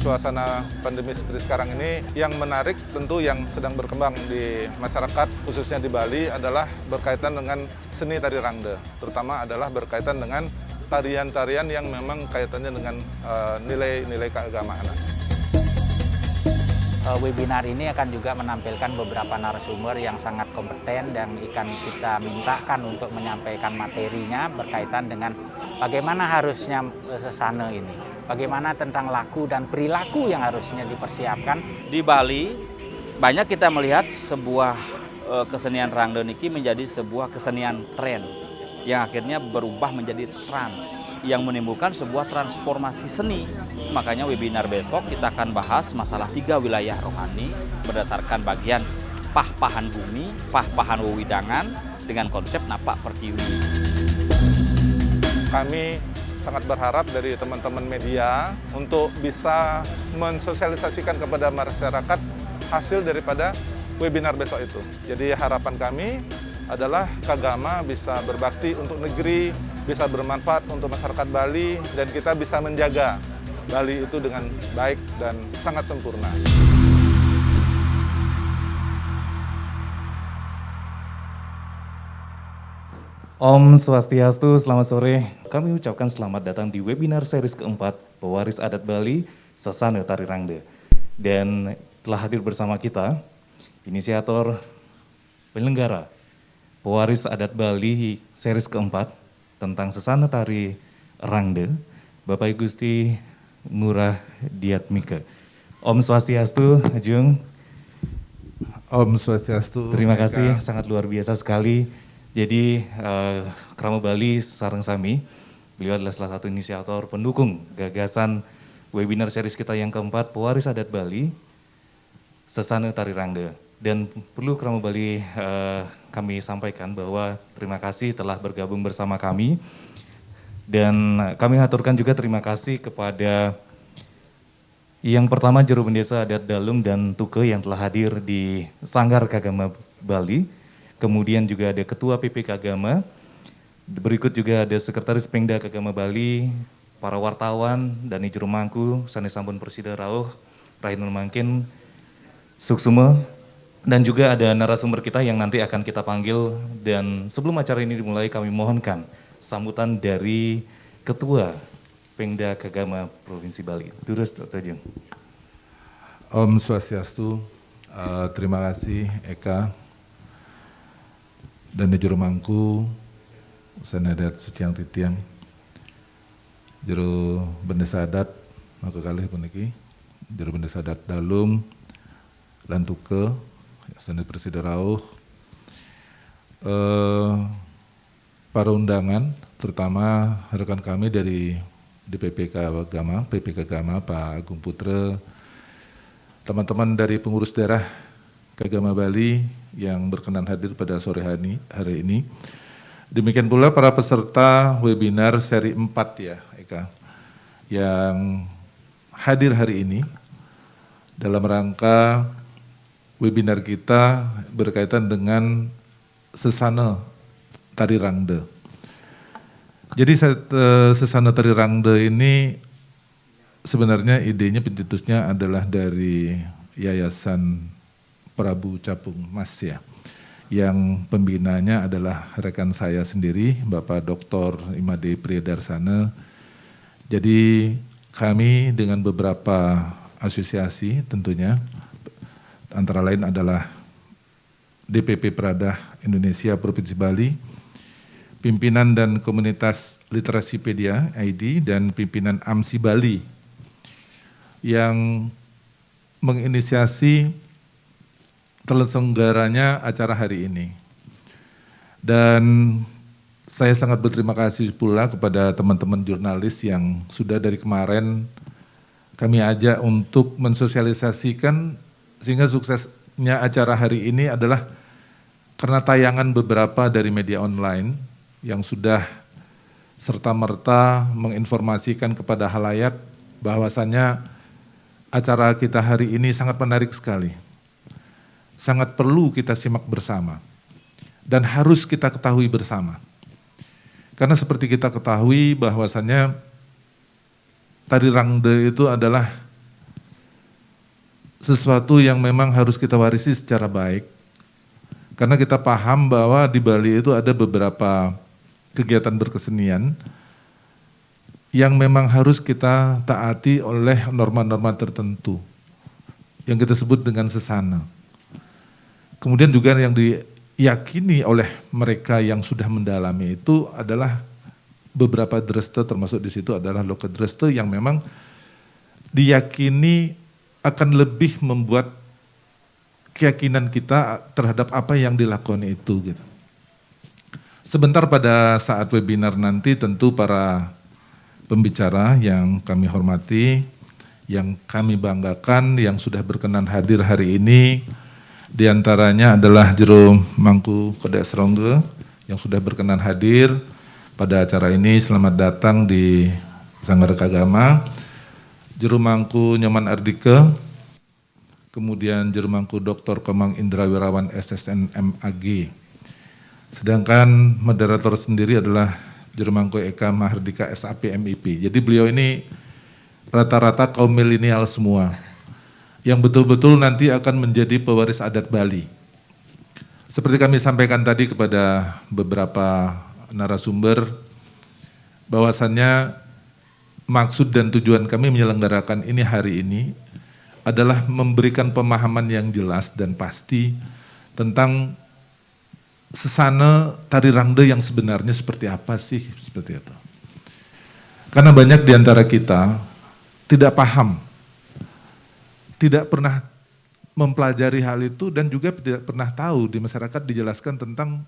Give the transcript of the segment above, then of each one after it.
Suasana pandemi seperti sekarang ini, yang menarik tentu yang sedang berkembang di masyarakat, khususnya di Bali, adalah berkaitan dengan seni tari rangde. Terutama adalah berkaitan dengan tarian-tarian yang memang kaitannya dengan nilai-nilai keagamaan. Webinar ini akan juga menampilkan beberapa narasumber yang sangat kompeten dan akan kita mintakan untuk menyampaikan materinya berkaitan dengan bagaimana harusnya sesana ini, bagaimana tentang laku dan perilaku yang harusnya dipersiapkan. Di Bali banyak kita melihat sebuah kesenian rangde niki menjadi sebuah kesenian tren yang akhirnya berubah menjadi trans yang menimbulkan sebuah transformasi seni. Makanya webinar besok kita akan bahas masalah 3 wilayah rohani berdasarkan bagian pah-pahan bumi, pah-pahan wewidangan dengan konsep napak pertiwi. Kami sangat berharap dari teman-teman media untuk bisa mensosialisasikan kepada masyarakat hasil daripada webinar besok itu. Jadi harapan kami adalah Kagama bisa berbakti untuk negeri, bisa bermanfaat untuk masyarakat Bali, dan kita bisa menjaga Bali itu dengan baik dan sangat sempurna. Om Swastiastu, selamat sore. Kami ucapkan selamat datang di webinar series keempat Pewaris Adat Bali, Sesana Tari Rangde. Dan telah hadir bersama kita, inisiator penyelenggara Pewaris Adat Bali series keempat tentang Sesana Tari Rangde, Bapak Gusti Ngurah Diatmika. Om Swastiastu, Jung. Om Swastiastu. Terima kasih, sangat luar biasa sekali. Jadi Krama Bali Sareng Sami, beliau adalah salah satu inisiator pendukung gagasan webinar series kita yang keempat, Pewaris Adat Bali, Sesana Tari Rangde. Dan perlu Krama Bali kami sampaikan bahwa terima kasih telah bergabung bersama kami. Dan kami aturkan juga terima kasih kepada yang pertama Juru Bendesa Adat Dalung dan Tuke yang telah hadir di Sanggar Kagama Bali. Kemudian juga ada Ketua PP Kagama. Berikut juga ada Sekretaris Pengda Kagama Bali, para wartawan, Dani Juru Mangku, Sani Sampun Persida Rauh, Rahinul Mangkin, Suksuma, dan juga ada narasumber kita yang nanti akan kita panggil. Dan sebelum acara ini dimulai kami mohonkan sambutan dari Ketua Pengda Kagama Provinsi Bali. Durus, Dr. Jung. Om Swastiastu, terima kasih Eka dan Juru Mangku, Sanadat Suciang Titiang, Juru Bendesa Adat, maka kali puniki, Juru Bendesa Adat Dalung, Lantuke, Sanadat Persida Rauh, para undangan, terutama rekan kami dari DPP Kagama, PP Kagama, Pak Agung Putra, teman-teman dari pengurus daerah Kagama Bali yang berkenan hadir pada sore hari ini. Demikian pula para peserta webinar seri 4 ya, Eka, yang hadir hari ini dalam rangka webinar kita berkaitan dengan Sesana Tari Rangde. Jadi Sesana Tari Rangde ini sebenarnya idenya pencetusnya adalah dari Yayasan Prabu Capung Mas ya, yang pembinanya adalah rekan saya sendiri, Bapak Dr. Imade Priyadarsana. Jadi kami dengan beberapa asosiasi tentunya, antara lain adalah DPP Pradah Indonesia Provinsi Bali, Pimpinan dan Komunitas Literasipedia ID, dan Pimpinan AMSI Bali yang menginisiasi terselenggaranya acara hari ini. Dan saya sangat berterima kasih pula kepada teman-teman jurnalis yang sudah dari kemarin kami ajak untuk mensosialisasikan, sehingga suksesnya acara hari ini adalah karena tayangan beberapa dari media online yang sudah serta-merta menginformasikan kepada halayak bahwasannya acara kita hari ini sangat menarik sekali. Sangat perlu kita simak bersama dan harus kita ketahui bersama. Karena seperti kita ketahui bahwasannya tari rangde itu adalah sesuatu yang memang harus kita warisi secara baik. Karena kita paham bahwa di Bali itu ada beberapa kegiatan berkesenian yang memang harus kita taati oleh norma-norma tertentu yang kita sebut dengan sesana. Kemudian juga yang diyakini oleh mereka yang sudah mendalami itu adalah beberapa dreste, termasuk di situ adalah loket dreste yang memang diyakini akan lebih membuat keyakinan kita terhadap apa yang dilakukan itu gitu. Sebentar pada saat webinar nanti tentu para pembicara yang kami hormati, yang kami banggakan, yang sudah berkenan hadir hari ini, diantaranya adalah Jero Mangku Kodek Serongge yang sudah berkenan hadir pada acara ini. Selamat datang di Sanggar Kagama. Jero Mangku Nyoman Ardike, kemudian Jero Mangku Dr. Komang Indra Wirawan SSN MAG. Sedangkan moderator sendiri adalah Jero Mangku Eka Mahardika SAP MIP. Jadi beliau ini rata-rata kaum milenial semua yang betul-betul nanti akan menjadi pewaris adat Bali. Seperti kami sampaikan tadi kepada beberapa narasumber, bahwasannya maksud dan tujuan kami menyelenggarakan ini hari ini adalah memberikan pemahaman yang jelas dan pasti tentang sesana tari rangde yang sebenarnya seperti apa sih, seperti itu. Karena banyak di antara kita tidak paham, tidak pernah mempelajari hal itu dan juga tidak pernah tahu di masyarakat dijelaskan tentang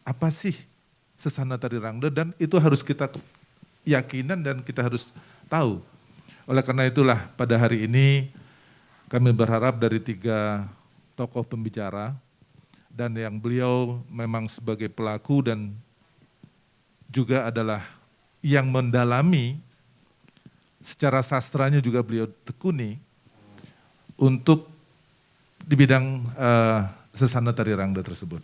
apa sih sesana tari rangde, dan itu harus kita yakinan dan kita harus tahu. Oleh karena itulah pada hari ini kami berharap dari 3 tokoh pembicara dan yang beliau memang sebagai pelaku dan juga adalah yang mendalami secara sastranya juga beliau tekuni untuk di bidang sesana tari rangde tersebut.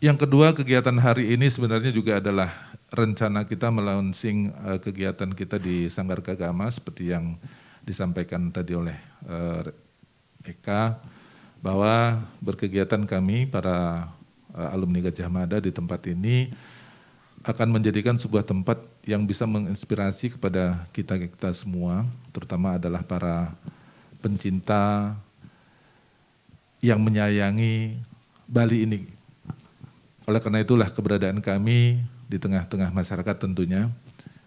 Yang kedua, kegiatan hari ini sebenarnya juga adalah rencana kita melaunching kegiatan kita di Sanggar Kagama seperti yang disampaikan tadi oleh Eka, bahwa berkegiatan kami para alumni Gajah Mada di tempat ini akan menjadikan sebuah tempat yang bisa menginspirasi kepada kita semua, terutama adalah para pencinta yang menyayangi Bali ini. Oleh karena itulah keberadaan kami di tengah-tengah masyarakat tentunya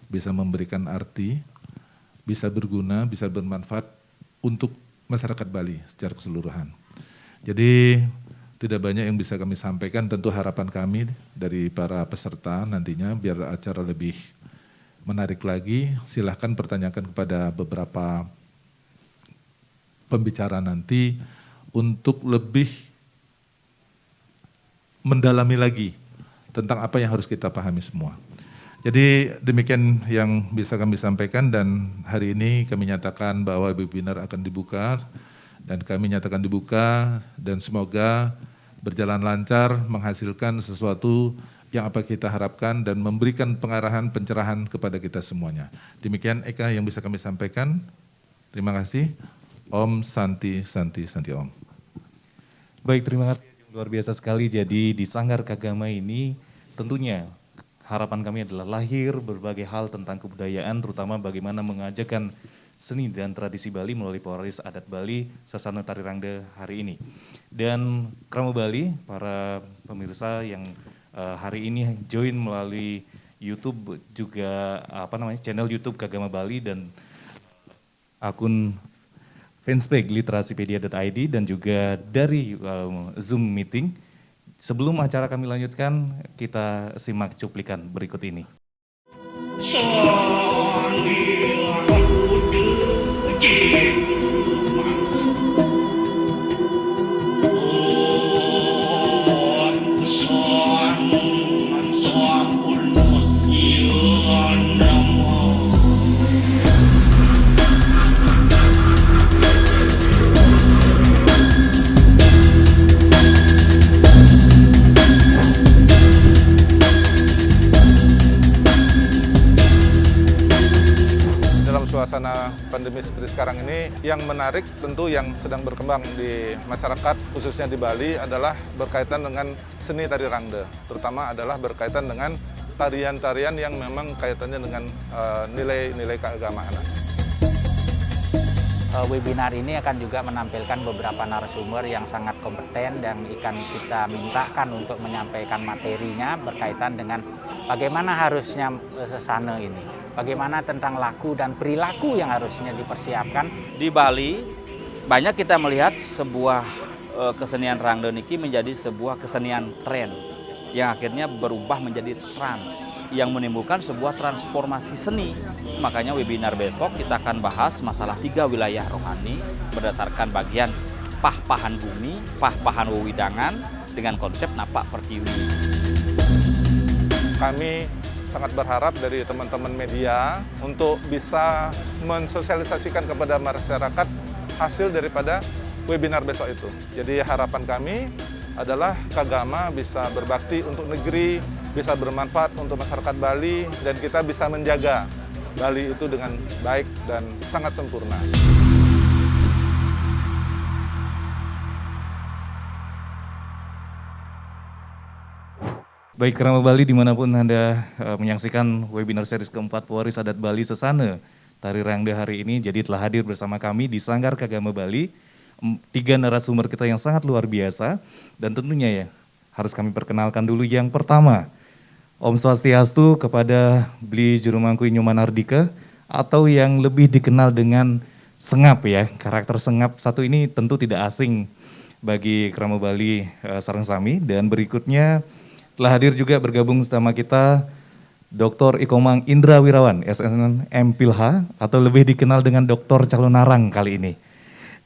bisa memberikan arti, bisa berguna, bisa bermanfaat untuk masyarakat Bali secara keseluruhan. Jadi tidak banyak yang bisa kami sampaikan, tentu harapan kami dari para peserta nantinya biar acara lebih menarik lagi, silahkan pertanyakan kepada beberapa pembicara nanti untuk lebih mendalami lagi tentang apa yang harus kita pahami semua. Jadi demikian yang bisa kami sampaikan, dan hari ini kami nyatakan bahwa webinar akan dibuka dan kami nyatakan dibuka dan semoga berjalan lancar, menghasilkan sesuatu yang apa kita harapkan dan memberikan pengarahan, pencerahan kepada kita semuanya. Demikian Eka yang bisa kami sampaikan. Terima kasih. Om Santi Santi Santi Om. Baik, terima kasih. Luar biasa sekali. Jadi di Sanggar Kagama ini tentunya harapan kami adalah lahir berbagai hal tentang kebudayaan, terutama bagaimana mengajarkan seni dan tradisi Bali melalui pewaris adat Bali sesana tari rangde hari ini. Dan Krama Bali, para pemirsa yang hari ini join melalui YouTube juga channel YouTube Kagama Bali dan akun fanspage literasipedia.id dan juga dari Zoom meeting Sebelum acara kami lanjutkan, kita simak cuplikan berikut ini. Dalam suasana pandemi seperti sekarang ini, yang menarik tentu yang sedang berkembang di masyarakat, khususnya di Bali, adalah berkaitan dengan seni tari rangde. Terutama adalah berkaitan dengan tarian-tarian yang memang kaitannya dengan nilai-nilai keagamaan. Webinar ini akan juga menampilkan beberapa narasumber yang sangat kompeten dan akan kita mintakan untuk menyampaikan materinya berkaitan dengan bagaimana harusnya sesana ini. Bagaimana tentang laku dan perilaku yang harusnya dipersiapkan. Di Bali banyak kita melihat sebuah kesenian rangde niki menjadi sebuah kesenian tren yang akhirnya berubah menjadi trans yang menimbulkan sebuah transformasi seni. Makanya webinar besok kita akan bahas masalah 3 wilayah rohani berdasarkan bagian pah-pahan bumi, pah-pahan wewidangan dengan konsep napak pertiwi. Kami sangat berharap dari teman-teman media untuk bisa mensosialisasikan kepada masyarakat hasil daripada webinar besok itu. Jadi harapan kami adalah Kagama bisa berbakti untuk negeri, bisa bermanfaat untuk masyarakat Bali, dan kita bisa menjaga Bali itu dengan baik dan sangat sempurna. Baik, Krama Bali dimanapun Anda menyaksikan webinar series keempat Pewaris Adat Bali Sesana Tari Rangde hari ini, jadi telah hadir bersama kami di Sanggar Kagama Bali 3 narasumber kita yang sangat luar biasa, dan tentunya ya harus kami perkenalkan dulu. Yang pertama, Om Swastiastu kepada Bli Jurumangku Inyuman Ardika, atau yang lebih dikenal dengan Sengap ya. Karakter Sengap satu ini tentu tidak asing bagi Krama Bali Sarangsami. Dan berikutnya telah hadir juga bergabung bersama kita Dr. Ikomang Indra Wirawan, SNM Pilha, atau lebih dikenal dengan Dr. Calonarang kali ini.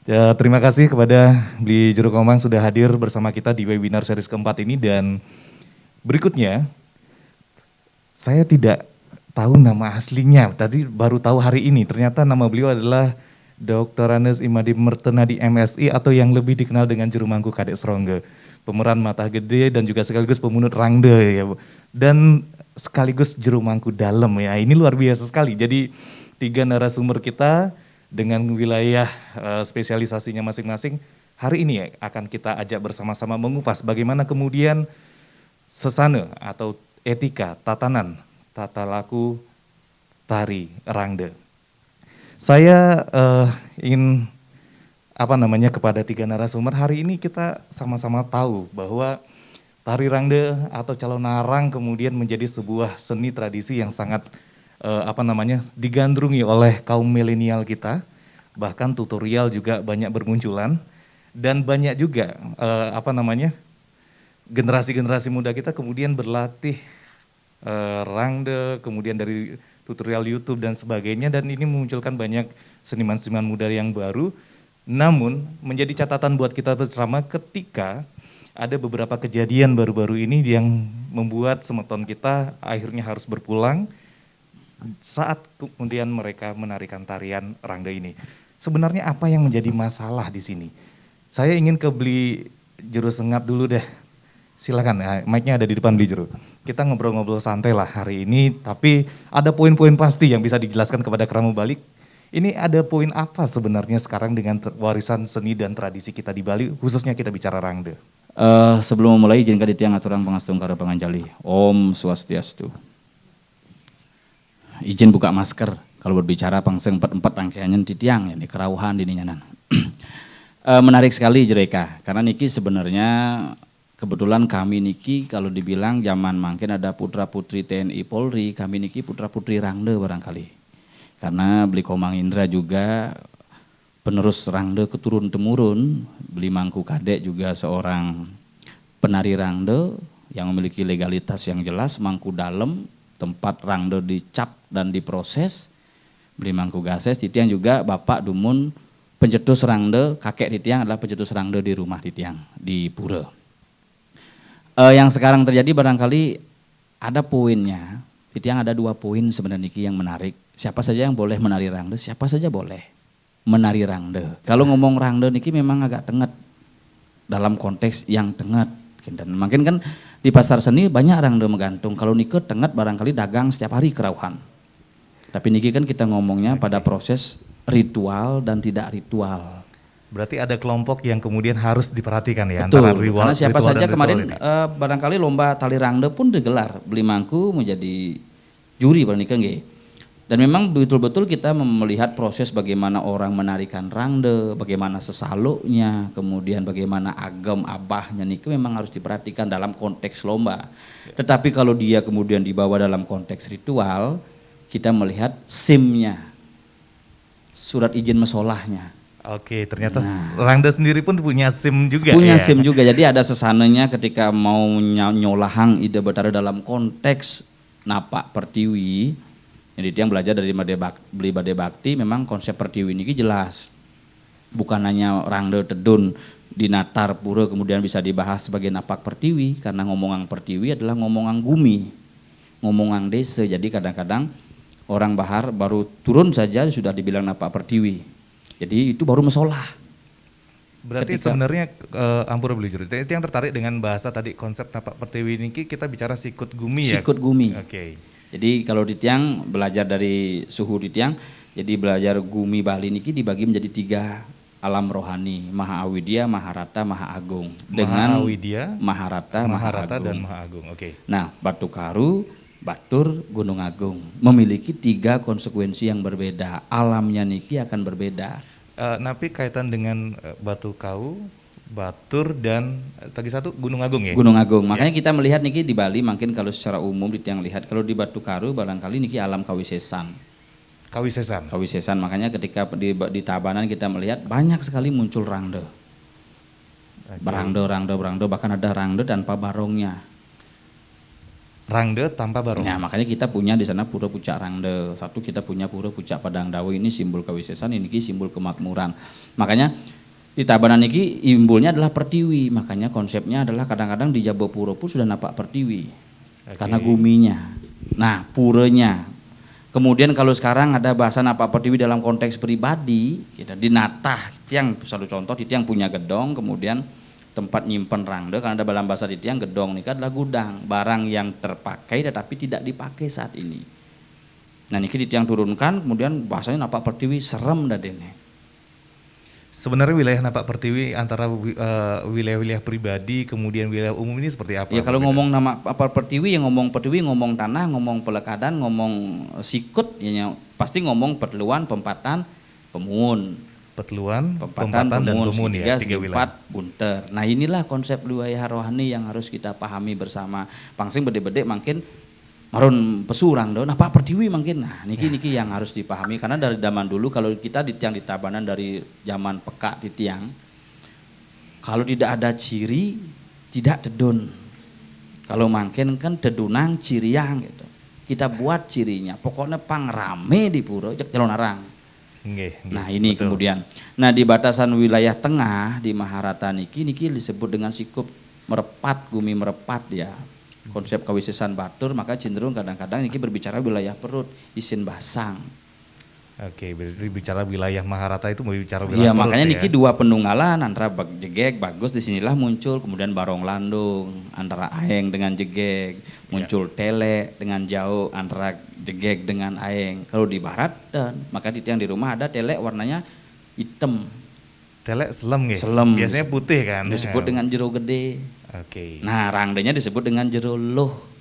Ya, terima kasih kepada Bli Juru Komang sudah hadir bersama kita di webinar series keempat ini. Dan berikutnya, saya tidak tahu nama aslinya, tadi baru tahu hari ini. Ternyata nama beliau adalah Dr. Anes Imadi Mertena di MSI, atau yang lebih dikenal dengan Jurumangku Kadek Srongge. Pemeran Mata Gede dan juga sekaligus pemunut Rangde ya, dan sekaligus Jurumangku Dalam ya. Ini luar biasa sekali. Jadi 3 narasumber kita dengan wilayah spesialisasinya masing-masing, hari ini ya akan kita ajak bersama-sama mengupas bagaimana kemudian sesana atau etika, tatanan, tata laku tari Rangde. Saya ingin kepada 3 narasumber hari ini kita sama-sama tahu bahwa tari Rangde atau Calonarang kemudian menjadi sebuah seni tradisi yang sangat digandrungi oleh kaum milenial kita, bahkan tutorial juga banyak bermunculan, dan banyak juga generasi-generasi muda kita kemudian berlatih Rangde, kemudian dari tutorial YouTube dan sebagainya, dan ini memunculkan banyak seniman-seniman muda yang baru. Namun menjadi catatan buat kita bersama ketika ada beberapa kejadian baru-baru ini yang membuat semeton kita akhirnya harus berpulang saat kemudian mereka menarikan tarian Rangde ini. Sebenarnya apa yang menjadi masalah di sini? Saya ingin ke Bli Juru Sengap dulu deh. Silakan, mic-nya ada di depan Bli Juru. Kita ngobrol-ngobrol santai lah hari ini, tapi ada poin-poin pasti yang bisa dijelaskan kepada Krama Bali. Ini ada poin apa sebenarnya sekarang dengan warisan seni dan tradisi kita di Bali, khususnya kita bicara Rangde? Sebelum memulai, izinkan ditiang aturang pangastung karo panganjali. Om Swastiastu. Izin buka masker kalau berbicara pangseng 44 rangkaiannya di tiang, ini kerauhan di nyanan. Menarik sekali Jereka, karena niki sebenarnya kebetulan kami niki kalau dibilang zaman mungkin ada putra putri TNI Polri, kami niki putra putri Rangde barangkali. Karena Bli Komang Indra juga penerus Rangde keturun temurun, Bli Mangku Kadek juga seorang penari rangde yang memiliki legalitas yang jelas, mangku dalem, tempat rangde dicap dan diproses, beli mangku gases, titiang juga bapak dumun pencetus rangde, kakek titiang adalah pencetus rangde di rumah titiang di pura. Yang sekarang terjadi barangkali ada poinnya, titiang ada 2 poin sebenarnya niki yang menarik. Siapa saja yang boleh menari rangde, siapa saja boleh menari rangde. Kalau ngomong rangde niki memang agak tenget dalam konteks yang tenget. Dan makin kan di pasar seni banyak rangde menggantung. Kalau niki tenget barangkali dagang setiap hari kerauhan. Tapi niki kan kita ngomongnya pada proses ritual dan tidak ritual. Berarti ada kelompok yang kemudian harus diperhatikan ya. Betul, antara ritual, karena siapa ritual saja dan kemarin ritual ini. barangkali lomba tali rangde pun digelar. Beli mangku menjadi juri barangkali nggih. Dan memang betul-betul kita melihat proses bagaimana orang menarikan rangde, bagaimana sesaluknya, kemudian bagaimana agam abahnya niki memang harus diperhatikan dalam konteks lomba. Tetapi kalau dia kemudian dibawa dalam konteks ritual, kita melihat SIM-nya, surat izin mesolahnya. Oke, ternyata rangde sendiri pun punya SIM juga Punya ya. SIM juga, jadi ada sesananya ketika mau nyolahang ide betara dalam konteks napak pertiwi. Jadi yang belajar dari beli bade bakti memang konsep pertiwi ini jelas. Bukan hanya rangde tedun di natar pura kemudian bisa dibahas sebagai napak pertiwi, karena ngomongan pertiwi adalah ngomongan gumi, ngomongan desa. Jadi kadang-kadang orang bahar baru turun saja sudah dibilang napak pertiwi. Jadi itu baru mesolah. Berarti sebenarnya ampura beli juri. Itu yang tertarik dengan bahasa tadi konsep napak pertiwi ini kita bicara sikut gumi ya. Sikut gumi. Oke. Jadi kalau di tiang belajar dari suhu di tiang, jadi belajar gumi Bali niki dibagi menjadi 3 alam rohani, Maha Awidya, Maharata, Maha Agung. Dengan Maha Awidya, Maharata, Maharata Maha dan Agung. Maha Agung. Oke. Nah, Batu Karu, Batur, Gunung Agung memiliki 3 konsekuensi yang berbeda. Alamnya niki akan berbeda. Napi kaitan dengan Batu Kau, Batur dan tadi satu Gunung Agung ya? Gunung Agung. Makanya kita melihat niki di Bali, mungkin kalau secara umum di tiang lihat, kalau di Batu Karu barangkali niki alam kawisesan. Kawisesan. Kawisesan, makanya ketika di Tabanan kita melihat banyak sekali muncul rangde. Okay. Rangde, bahkan ada rangde tanpa barongnya. Rangde tanpa barong. Nah, makanya kita punya di sana pura pucak rangde. Satu kita punya pura pucak Padang Dawe, ini simbol kawisesan, ini simbol kemakmuran. Makanya di Tabanan ini imbulnya adalah pertiwi, makanya konsepnya adalah kadang-kadang di Jabapura pun sudah napak pertiwi. Okay. Karena guminya. Nah, puranya. Kemudian kalau sekarang ada bahasa napak pertiwi dalam konteks pribadi, kita dinatah, tiang satu contoh, tiang punya gedong, kemudian tempat nyimpen rangde, karena ada dalam bahasa tiang gedong ini adalah gudang, barang yang terpakai tetapi tidak dipakai saat ini. Nah, ini tiang turunkan, kemudian bahasanya napak pertiwi serem dadene. Sebenarnya wilayah napak pertiwi antara wilayah-wilayah pribadi kemudian wilayah umum ini seperti apa? Ya kalau ngomong nama apa pertiwi, yang ngomong pertiwi, ngomong tanah, ngomong pelekadan, ngomong sikut, ya pasti ngomong perteluan, pempatan, pemun. Petluan, Pempatan, dan pemun, pemun ya, 3 wilayah. bunter. Nah, inilah konsep wilayah rohani yang harus kita pahami bersama. Pangsing bede-bede makin marun pesurang do, napak pertiwi makin. Nah, niki yang harus dipahami, karena dari zaman dulu kalau kita di tiang di Tabanan dari zaman peka di tiang, kalau tidak ada ciri tidak tedun. Kalau makin kan tedunang ciriang gitu. Kita buat cirinya, pokoknya pangrame di pura jak jalon arang. Nah, ini betul. Kemudian, nah di batasan wilayah tengah di Maharata niki disebut dengan sikup merepat, gumi merepat ya. Konsep kawisesan Batur, maka cenderung kadang-kadang niki berbicara wilayah perut, isin basang. Oke, berarti bicara wilayah Maharata itu mau bicara wilayah Iya, perut. makanya ya? niki 2 penunggalan antara jegek bagus, disinilah muncul, kemudian barong landung antara aeng dengan jegek, muncul tele dengan jauh antara jegek dengan aeng. Kalau di barat maka di tiang di rumah ada tele warnanya hitam. Tele selem ya? Selem. Biasanya putih kan? Disebut dengan jero gede. Oke. Nah, rangdenya disebut dengan jero loh.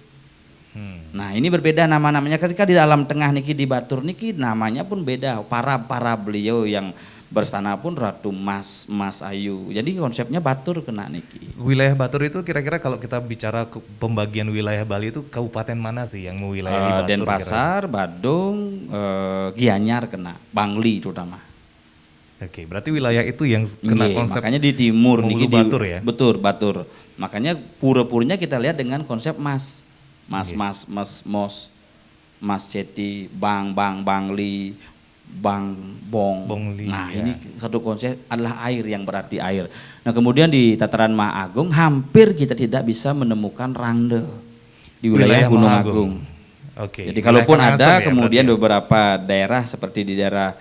Nah, ini berbeda nama-namanya. Ketika di dalam tengah niki di Batur niki namanya pun beda. Para beliau yang berstana pun Ratu Mas Ayu. Jadi konsepnya Batur kena niki. Wilayah Batur itu kira-kira kalau kita bicara pembagian wilayah Bali itu kabupaten mana sih yang mau wilayah di Batur? Denpasar, Badung, Gianyar kena, Bangli terutama. Oke, berarti wilayah itu yang kena Nggih, konsep makanya di timur Hulu niki Batur ya? Betul, Batur. Makanya pura-purnya kita lihat dengan konsep mas. Mas Ceti, Bang Li, Bang Bong. Bong Li, Nah, ya. ini satu konsep adalah air yang berarti air. Nah, kemudian di Tataran Mahaagung hampir kita tidak bisa menemukan rangde di wilayah Gunung Agung. Oke. Jadi kalaupun Wilayah ada, Karangasem ya, kemudian berarti ya? beberapa daerah seperti di daerah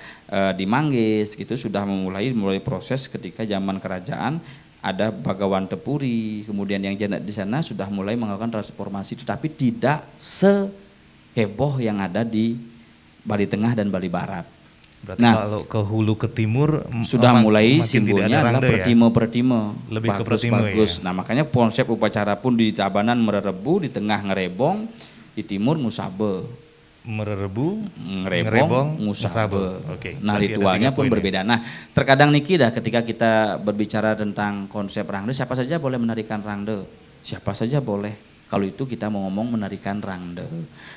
di Manggis gitu sudah mulai proses ketika zaman kerajaan ada Bagawan Tepuri, kemudian yang di sana sudah mulai melakukan transformasi, tetapi tidak seheboh yang ada di Bali Tengah dan Bali Barat. Berarti Nah, kalau ke hulu ke timur sudah mulai makin tidak simbolnya ada adalah rangde ya? pertime-pertime, Lebih ke pertime bagus. ya? Nah, makanya konsep upacara pun di Tabanan Mererebu, di tengah Ngerebong, di timur Musabe. Mererebu, Ngerebong, Musabe. Oke. Nah, berarti ada ritualnya 3 pun poin ya? berbeda. Nah, terkadang niki dah ketika kita berbicara tentang konsep rangde, siapa saja boleh menarikan rangde. Siapa saja boleh. Kalau itu kita mau ngomong menarikan rangde.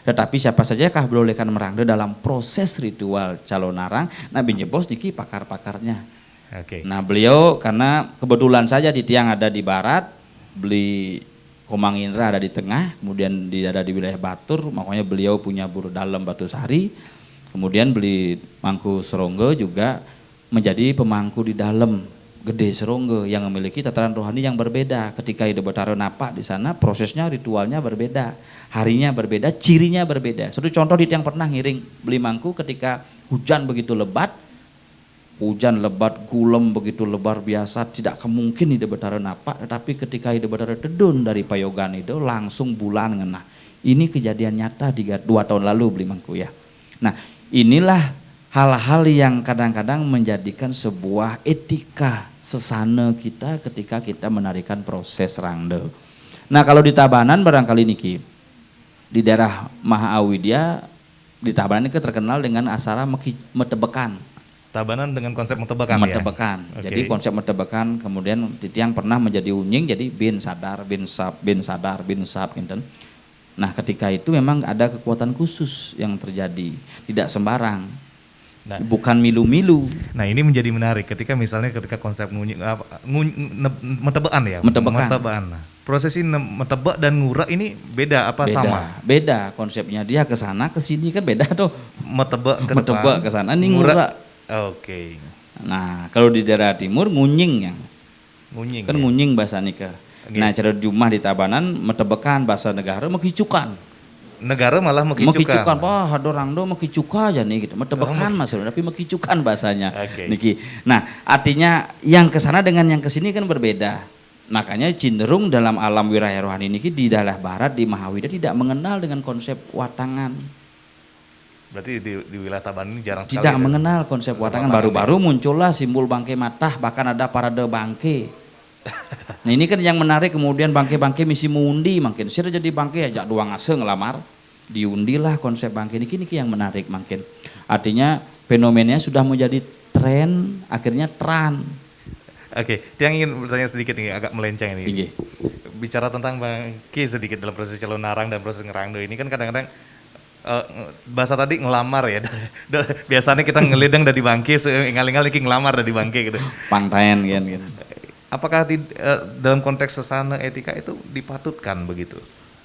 Tetapi siapa saja kah bolehkan merangde dalam proses ritual calon narang. Nah, Binje Bos niki pakar-pakarnya. Oke. Nah, beliau karena kebetulan saja di tiang ada di barat, beli Komang Indra ada di tengah, kemudian ada di wilayah Batur, makanya beliau punya Buru Dalem Batu Sari, kemudian beli Mangku Serongge juga menjadi pemangku di dalam Gede Serongge yang memiliki tataran rohani yang berbeda. Ketika Ide Betara napak di sana, prosesnya, ritualnya berbeda, harinya berbeda, cirinya berbeda. Satu contoh di tiang pernah ngiring beli Mangku ketika hujan begitu lebat, gulem begitu lebar biasa, tidak kemungkin Ide Betara napak, tetapi ketika Ide Betara tedun dari payogan itu langsung bulan ngena. Ini kejadian nyata 2 tahun lalu beli Mangku ya. Nah, inilah hal-hal yang kadang-kadang menjadikan sebuah etika sesana kita ketika kita menarikan proses rangde. Nah, kalau di Tabanan barangkali niki di daerah Mahaawidya, di Tabanan ini terkenal dengan acara metebekan. Tabanan dengan konsep metebekan ya? Metebekan. Oke. Jadi konsep metebekan, kemudian titiang pernah menjadi unying, jadi bin sadar, bin sab gitu. Nah, ketika itu memang ada kekuatan khusus yang terjadi, tidak sembarang. Nah, Bukan milu-milu. nah ini menjadi menarik ketika misalnya ketika konsep metebekan ya? Metebekan. Nah, prosesi metebek dan ngurak ini beda apa sama? Beda konsepnya. Dia ke sana ke sini kan beda tuh. Metebek ke Metebek depan, ke sana, ini ngurak. Oke. Nah, kalau di daerah timur ngunying yang. Ngunying. Kan ya? ngunying bahasa nikah. Oke. Nah, cara Jumah di Tabanan metebekan bahasa negara mekicukan. Negara malah mekicukan. Mekicukan, wah ada rangdo mekicuka aja nih gitu. Metebekan maksudnya, tapi mekicukan bahasanya. Oke. Niki. Nah, artinya yang ke sana dengan yang ke sini kan berbeda. Makanya cenderung dalam alam wiraya rohani niki di daerah barat di Mahawida tidak mengenal dengan konsep watangan. Berarti di wilayah Tabanan ini jarang sekali. Tidak ya? mengenal konsep watangan. Baru-baru muncullah simbol bangke matah, bahkan ada parade bangke. Nah, ini kan yang menarik, kemudian bangke-bangke misi mengundi makin. Sira jadi bangke aja dua ngase ngelamar. Diundilah konsep bangke ini yang menarik makin. Artinya fenomenanya sudah menjadi tren, akhirnya tran. Oke, Tiang ingin bertanya sedikit nih, agak melenceng ini. Iya. Bicara tentang bangke sedikit dalam proses calon narang dan proses ngerangdo ini kan kadang-kadang bahasa tadi ngelamar ya. Biasanya kita ngelidang dari bangke, ngal-ngal iki ngelamar dari bangke gitu. Pangtaen kan gitu. Apakah dalam konteks sesana etika itu dipatutkan begitu?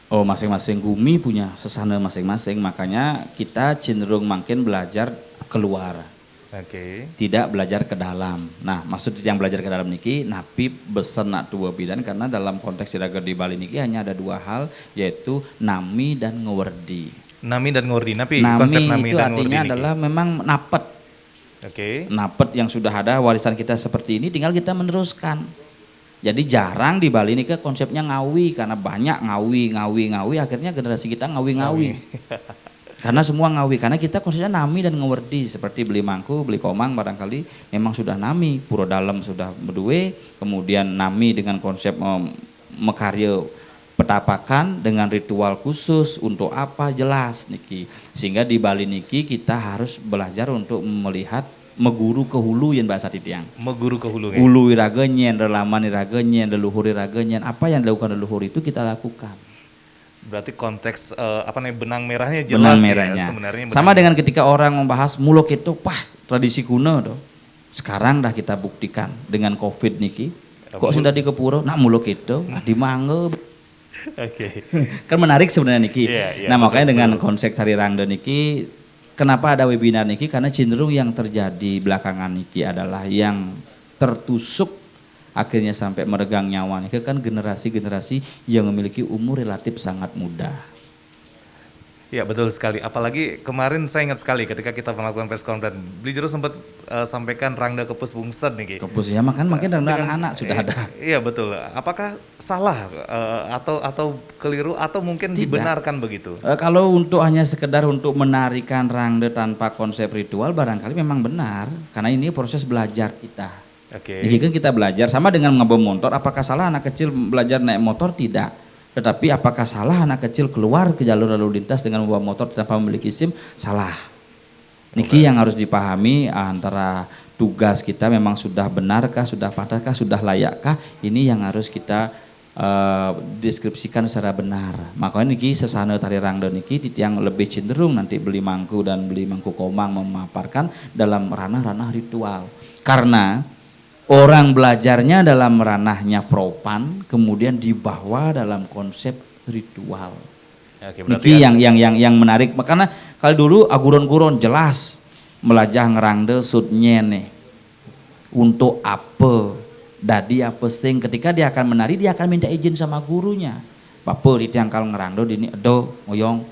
Oh, masing-masing gumi punya sesana masing-masing, makanya kita cenderung makin belajar keluar. Oke. Tidak belajar ke dalam. Nah, maksud yang belajar ke dalam niki napi besen nak dua bidan, karena dalam konteks Iraga di Bali niki hanya ada 2 hal, yaitu nami dan ngewerdi. Nami dan ngordi, tapi Nami konsep nami itu dan ngordi artinya ini. adalah memang napet. Oke. Napet yang sudah ada warisan kita seperti ini, tinggal kita meneruskan. Jadi jarang di Bali ini ke konsepnya ngawi, karena banyak ngawi, akhirnya generasi kita ngawi. Karena semua ngawi, karena kita konsepnya nami dan ngewerdi, seperti beli Mangku, beli Komang barangkali memang sudah nami, Puro Dalem sudah berdue, kemudian nami dengan konsep mekarya petapakan dengan ritual khusus untuk apa jelas niki. Sehingga di Bali niki kita harus belajar untuk melihat meguru ke hulu yang bahasa titiang. Meguru ke hulu ya. Hulu iragenyen, relaman iragenyen, leluhur iragenyen, apa yang dilakukan leluhur itu kita lakukan. Berarti konteks benang merahnya jelas Benang ya, merahnya. sebenarnya. Sama dengan ketika orang membahas muluk itu, tradisi kuno tuh. Sekarang dah kita buktikan dengan COVID niki. Kok sudah di Kepuro, nak muluk itu, di Mangga. Oke. Kan menarik sebenarnya niki. Iya, Nah makanya betul. dengan konsep Tari Rangda niki, kenapa ada webinar niki? Karena cenderung yang terjadi belakangan niki adalah yang tertusuk akhirnya sampai meregang nyawa niki kan generasi-generasi yang memiliki umur relatif sangat muda. Ya betul sekali. Apalagi kemarin saya ingat sekali ketika kita melakukan press conference, Beli Jero sempat sampaikan Rangda Kepus Bungsen nih. Kepusnya makan makin anak-anak sudah ada. Iya betul. Apakah salah atau keliru atau mungkin Tidak. dibenarkan begitu? Kalau untuk hanya sekedar untuk menarikan Rangda tanpa konsep ritual barangkali memang benar karena ini proses belajar kita. Oke. Jadi kan kita belajar sama dengan mengebawa motor. Apakah salah anak kecil belajar naik motor? Tidak. Tetapi apakah salah anak kecil keluar ke jalur lalu lintas dengan membawa motor tanpa memiliki SIM? Salah. Niki yang harus dipahami antara tugas kita memang sudah benarkah, sudah patatkah, sudah layakkah? Ini yang harus kita deskripsikan secara benar. Makanya niki sesana Tari Rangda niki yang lebih cenderung nanti beli mangku dan beli mangku komang memaparkan dalam ranah-ranah ritual. Karena orang belajarnya dalam ranahnya propan, kemudian dibawa dalam konsep ritual. Oke, Niki yang menarik. Makanya kalau dulu aguron-guron jelas melajah ngerangde sudnya nih. Untuk apa? Dadi apa sing ketika dia akan menari dia akan minta izin sama gurunya. Bapak di tiang kalau ngerangde dini edo ngoyong.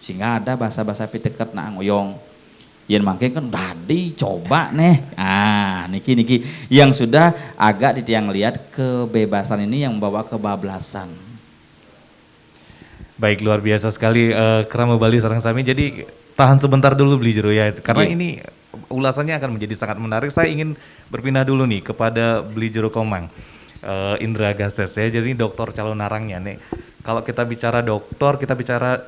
Sehingga ada bahasa-bahasa piteket na ngoyong. Yang makin kan tadi coba nih, niki yang sudah agak di tiang lihat kebebasan ini yang membawa kebablasan. Baik, luar biasa sekali Krama Bali Sarang Sami. Jadi tahan sebentar dulu Beli Jero ya, karena ini ulasannya akan menjadi sangat menarik. Saya ingin berpindah dulu nih kepada Beli Jero Komang, Indra Gases ya. Jadi dokter calon narangnya nih. Kalau kita bicara dokter, kita bicara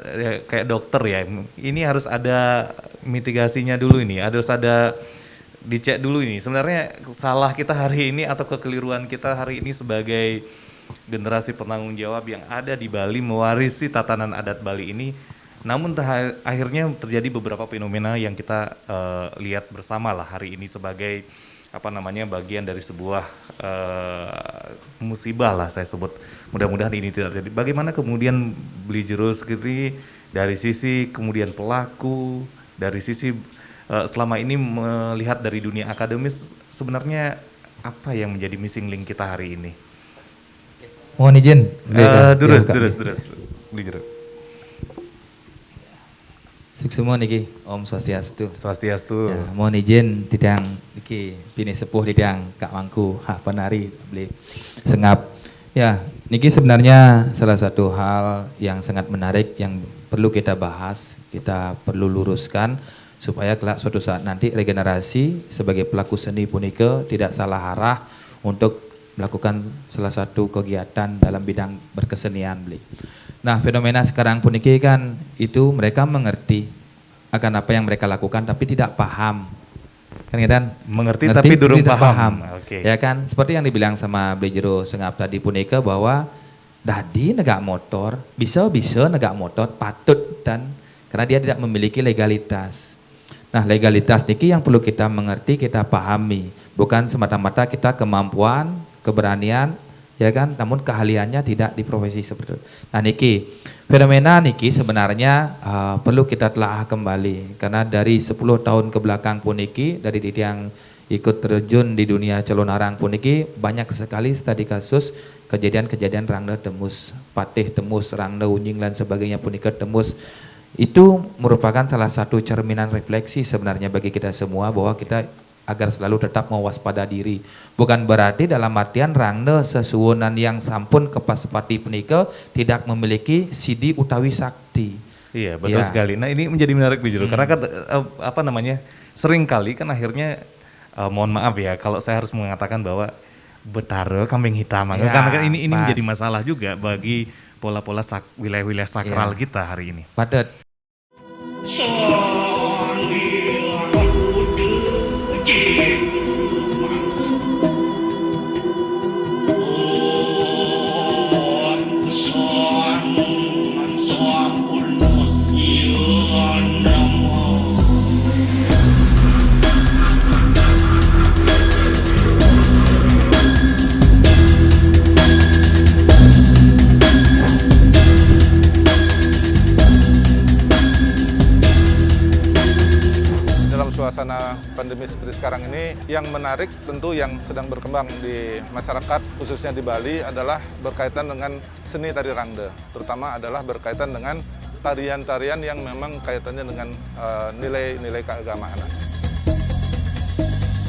kayak dokter ya. Ini harus ada mitigasinya dulu ini, harus ada dicek dulu ini. Sebenarnya salah kita hari ini atau kekeliruan kita hari ini sebagai generasi penanggung jawab yang ada di Bali mewarisi tatanan adat Bali ini. Namun akhirnya terjadi beberapa fenomena yang kita lihat bersama lah hari ini sebagai bagian dari sebuah musibah lah saya sebut. Mudah-mudahan ini tidak terjadi. Bagaimana kemudian Beli Jero sendiri dari sisi kemudian pelaku, dari sisi selama ini melihat dari dunia akademis sebenarnya apa yang menjadi missing link kita hari ini? Mohon izin. Durus. Beli Jero. Suksuma niki Om Swastiastu. Swastiastu. Ya, mohon izin tidang niki bini sepuh tidang Kak Mangku hak penari beli sengap. Ya, niki sebenarnya salah satu hal yang sangat menarik yang perlu kita bahas, kita perlu luruskan supaya kelak suatu saat nanti regenerasi sebagai pelaku seni punika tidak salah arah untuk melakukan salah satu kegiatan dalam bidang berkesenian beli. Nah, fenomena sekarang pun ini kan itu mereka mengerti akan apa yang mereka lakukan tapi tidak paham. Kan mengerti tapi durung tidak paham. Okay. Ya kan, seperti yang dibilang sama Beli Jero Sengap tadi punika bahwa dadi negak motor, bisa negak motor patut dan karena dia tidak memiliki legalitas. Nah, legalitas niki yang perlu kita mengerti, kita pahami. Bukan semata-mata kita kemampuan, keberanian, ya kan, namun keahliannya tidak di profesi seperti itu. Nah niki, fenomena niki sebenarnya perlu kita telah kembali. Karena dari 10 tahun ke belakang pun niki, dari yang ikut terjun di dunia calon arang pun niki, banyak sekali studi kasus kejadian-kejadian Rangda Temus, Patih Temus, Rangda Unying dan sebagainya pun niki Temus. Itu merupakan salah satu cerminan refleksi sebenarnya bagi kita semua bahwa kita agar selalu tetap mewaspada diri. Bukan berarti dalam artian Rangda sesuwunan yang sampun kepasepati punika tidak memiliki sidi utawi sakti. Iya, betul sekali. Nah, ini menjadi menarik Beli Jero karena kan sering kali kan akhirnya mohon maaf ya kalau saya harus mengatakan bahwa betara kambing hitam karena kan ini menjadi masalah juga bagi pola-pola wilayah-wilayah sakral kita hari ini. Padat. suasana pandemi seperti sekarang ini, yang menarik tentu yang sedang berkembang di masyarakat, khususnya di Bali, adalah berkaitan dengan seni tari rangde. Terutama adalah berkaitan dengan tarian-tarian yang memang kaitannya dengan nilai-nilai keagamaan.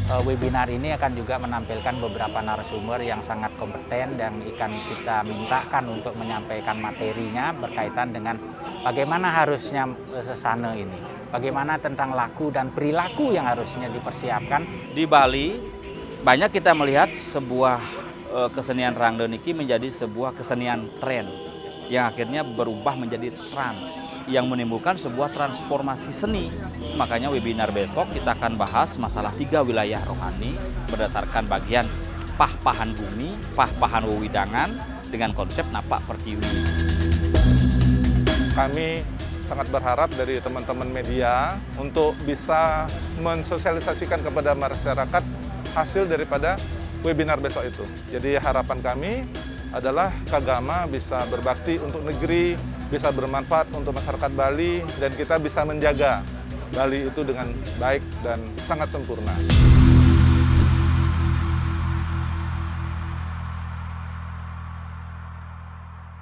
Webinar ini akan juga menampilkan beberapa narasumber yang sangat kompeten dan akan kita mintakan untuk menyampaikan materinya berkaitan dengan bagaimana harusnya sesana ini, bagaimana tentang laku dan perilaku yang harusnya dipersiapkan. Di Bali banyak kita melihat sebuah kesenian rangde niki menjadi sebuah kesenian tren yang akhirnya berubah menjadi trans yang menimbulkan sebuah transformasi seni. Makanya webinar besok kita akan bahas masalah 3 wilayah rohani berdasarkan bagian pah-pahan bumi, pah-pahan wewidangan dengan konsep napak pertiwi. Kami sangat berharap dari teman-teman media untuk bisa mensosialisasikan kepada masyarakat hasil daripada webinar besok itu. Jadi harapan kami adalah Kagama bisa berbakti untuk negeri, bisa bermanfaat untuk masyarakat Bali, dan kita bisa menjaga Bali itu dengan baik dan sangat sempurna.